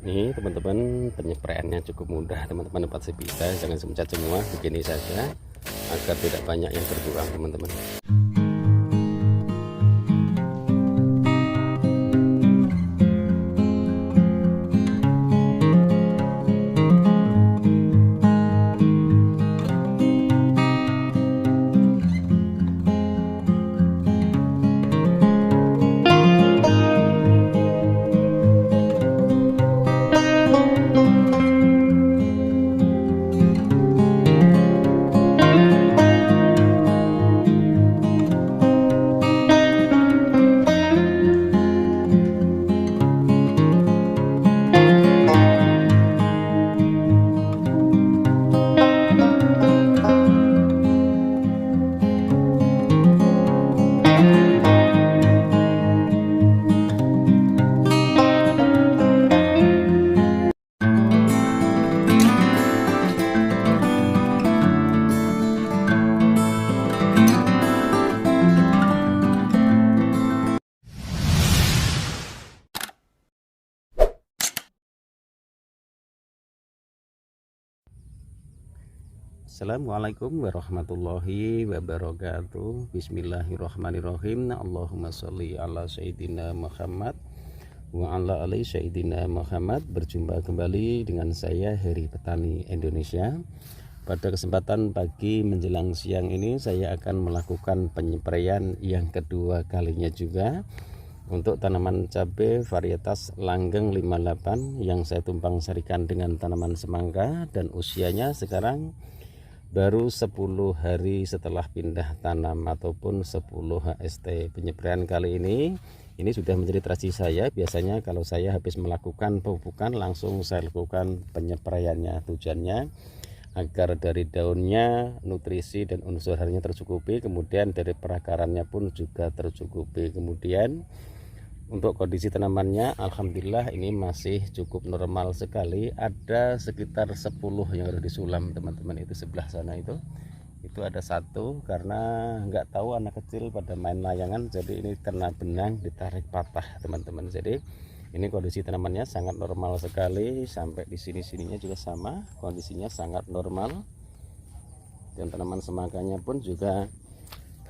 Ini teman-teman, penyepraiannya cukup mudah, teman-teman, pasti bisa. Jangan semuanya semua, begini saja agar tidak banyak yang terbuang, teman-teman. Assalamualaikum warahmatullahi wabarakatuh. Bismillahirrahmanirrahim. Allahumma sholli ala sayyidina Muhammad wa ala ali sayyidina Muhammad. Berjumpa kembali dengan saya Heri Petani Indonesia. Pada kesempatan pagi menjelang siang ini saya akan melakukan penyempraian yang kedua kalinya juga untuk tanaman cabai varietas Langgeng 58 yang saya tumpang sarikan dengan tanaman semangka, dan usianya sekarang baru 10 hari setelah pindah tanam ataupun 10 HST. Penyempraian kali ini sudah menjadi tradisi saya. Biasanya kalau saya habis melakukan pemupukan langsung saya lakukan penyempraiannya. Tujuannya agar dari daunnya nutrisi dan unsur harinya tercukupi, kemudian dari perakarannya pun juga tercukupi. Kemudian untuk kondisi tanamannya alhamdulillah ini masih cukup normal sekali. Ada sekitar 10 yang harus disulam, teman-teman. Itu sebelah sana itu ada satu, karena nggak tahu anak kecil pada main layangan, jadi ini kena benang ditarik patah, teman-teman. Jadi ini kondisi tanamannya sangat normal sekali. Sampai di sininya juga sama, kondisinya sangat normal. Dan tanaman semangkanya pun juga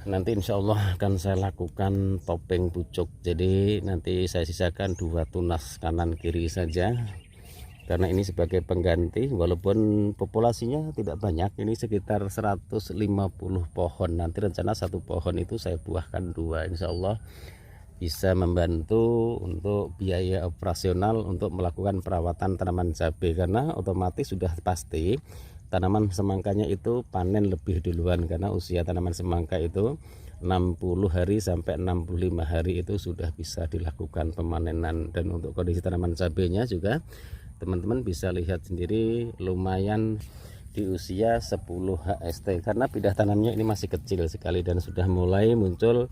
nanti insya Allah akan saya lakukan topeng pucuk. Jadi nanti saya sisakan 2 tunas kanan kiri saja, karena ini sebagai pengganti. Walaupun populasinya tidak banyak, ini sekitar 150 pohon. Nanti rencana satu pohon itu saya buahkan 2, insya Allah bisa membantu untuk biaya operasional untuk melakukan perawatan tanaman cabai, karena otomatis sudah pasti tanaman semangkanya itu panen lebih duluan, karena usia tanaman semangka itu 60 hari sampai 65 hari itu sudah bisa dilakukan pemanenan. Dan untuk kondisi tanaman cabainya juga teman-teman bisa lihat sendiri, lumayan di usia 10 HST, karena pindah tanamnya ini masih kecil sekali dan sudah mulai muncul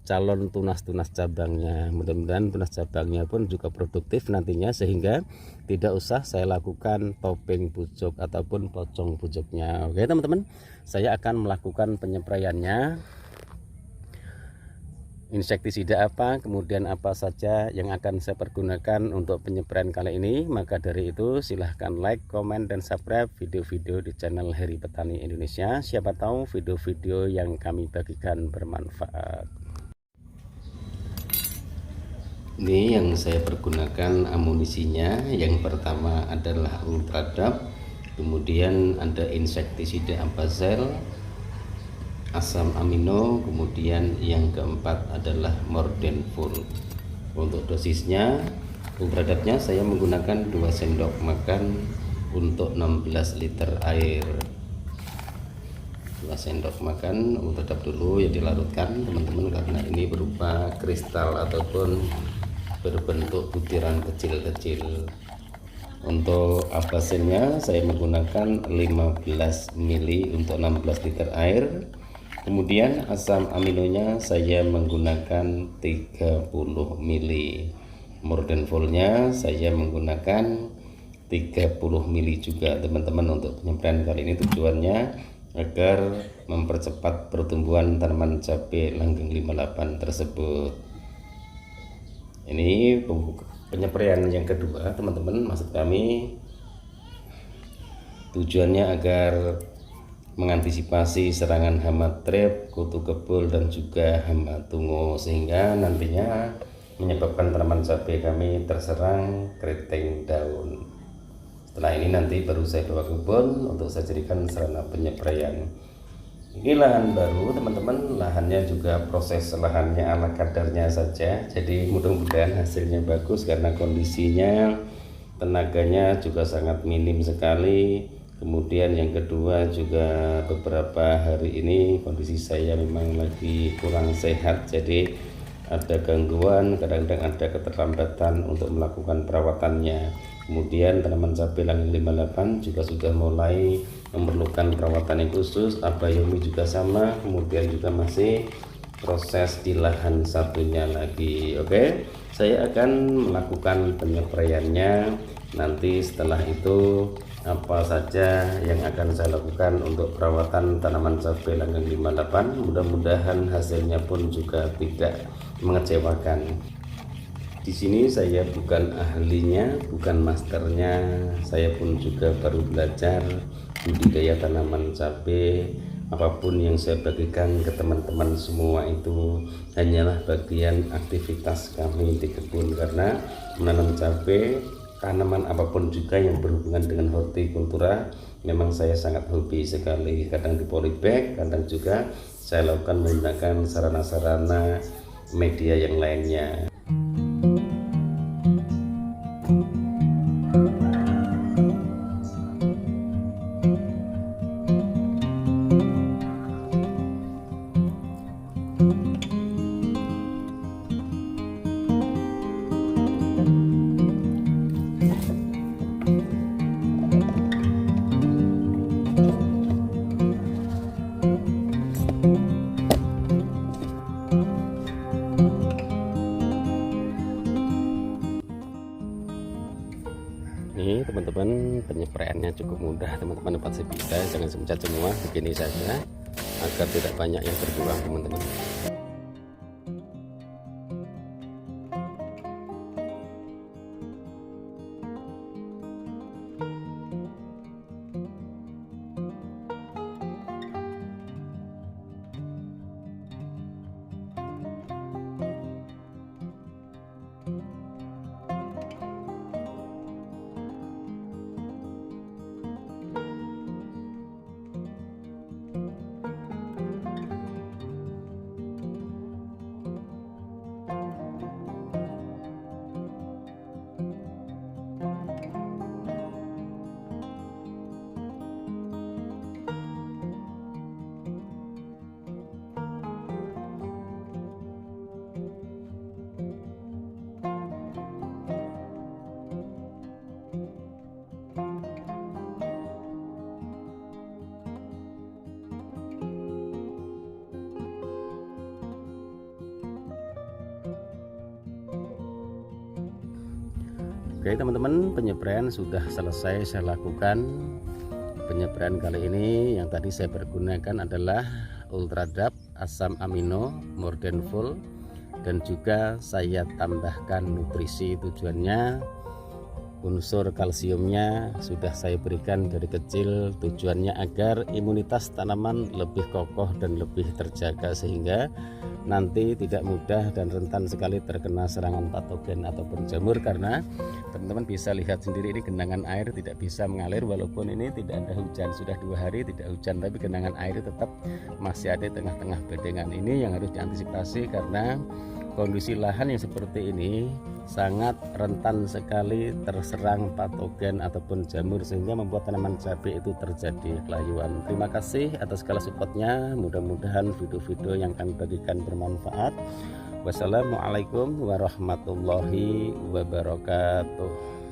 calon tunas-tunas cabangnya. Mudah-mudahan tunas cabangnya pun juga produktif nantinya, sehingga tidak usah saya lakukan topeng pucuk ataupun pocong pucuknya. Oke teman-teman, saya akan melakukan penyempraiannya. Insektisida apa, kemudian apa saja yang akan saya pergunakan untuk penyempraian kali ini. Maka dari itu silahkan like, komen, dan subscribe video-video di channel Heri Petani Indonesia. Siapa tahu video-video yang kami bagikan bermanfaat. Ini yang saya pergunakan amunisinya. Yang pertama adalah Ultradap, kemudian ada insektisida Ampazel, asam amino, kemudian yang keempat adalah Mordenful. Untuk dosisnya, Ultradapnya saya menggunakan 2 sendok makan untuk 16 liter air. 2 sendok makan Ultradap dulu ya, dilarutkan teman-teman, karena ini berupa kristal ataupun berbentuk butiran kecil-kecil. Untuk apasennya saya menggunakan 15 mili untuk 16 liter air. Kemudian asam aminonya saya menggunakan 30 mili. Mordenfulnya saya menggunakan 30 mili juga, teman-teman. Untuk penyempraian kali ini tujuannya agar mempercepat pertumbuhan tanaman cabai Langgeng 58 tersebut. Ini Penyepraian yang kedua teman-teman, maksud kami tujuannya agar mengantisipasi serangan hama trap, kutu kebul dan juga hama tungo, sehingga nantinya menyebabkan tanaman cabai kami terserang keriting daun. Setelah ini nanti baru saya bawa ke kebun untuk saya jadikan sarana penyepraian. Ini lahan baru teman-teman, lahannya juga proses lahannya ala kadarnya saja, jadi mudah-mudahan hasilnya bagus karena kondisinya tenaganya juga sangat minim sekali. Kemudian yang kedua juga beberapa hari ini kondisi saya memang lagi kurang sehat, jadi ada gangguan, kadang-kadang ada keterlambatan untuk melakukan perawatannya. Kemudian tanaman cabai langgeng 58 juga sudah mulai memerlukan perawatan yang khusus, abayomi juga sama, kemudian juga masih proses di lahan satunya lagi. Oke, saya akan melakukan penyepraiannya. Nanti setelah itu apa saja yang akan saya lakukan untuk perawatan tanaman cabai langgeng 58, mudah-mudahan hasilnya pun juga tidak mengecewakan. Di sini saya bukan ahlinya, bukan masternya, saya pun juga baru belajar budidaya tanaman cabai. Apapun yang saya bagikan ke teman-teman semua itu hanyalah bagian aktivitas kami di kebun, karena menanam cabai, tanaman apapun juga yang berhubungan dengan hortikultura memang saya sangat hobi sekali. Kadang di polybag, kadang juga saya lakukan menggunakan sarana-sarana media yang lainnya. Ini teman-teman, penyepraiannya cukup mudah teman-teman, dapat sebisa, jangan semucat semua, begini saja agar tidak banyak yang terbuang teman-teman. Oke teman-teman, penyepraian sudah selesai saya lakukan. Penyepraian kali ini yang tadi saya pergunakan adalah Ultradap asam amino Morden Full, dan juga saya tambahkan nutrisi. Tujuannya unsur kalsiumnya sudah saya berikan dari kecil, tujuannya agar imunitas tanaman lebih kokoh dan lebih terjaga, sehingga nanti tidak mudah dan rentan sekali terkena serangan patogen ataupun jamur. Karena teman-teman bisa lihat sendiri, ini genangan air tidak bisa mengalir walaupun ini tidak ada hujan, sudah 2 hari tidak hujan, tapi genangan air tetap masih ada di tengah-tengah bedengan. Ini yang harus diantisipasi karena kondisi lahan yang seperti ini sangat rentan sekali terserang patogen ataupun jamur, sehingga membuat tanaman cabai itu terjadi kelayuan. Terima kasih atas segala supportnya, mudah-mudahan video-video yang kami bagikan bermanfaat. Wassalamualaikum warahmatullahi wabarakatuh.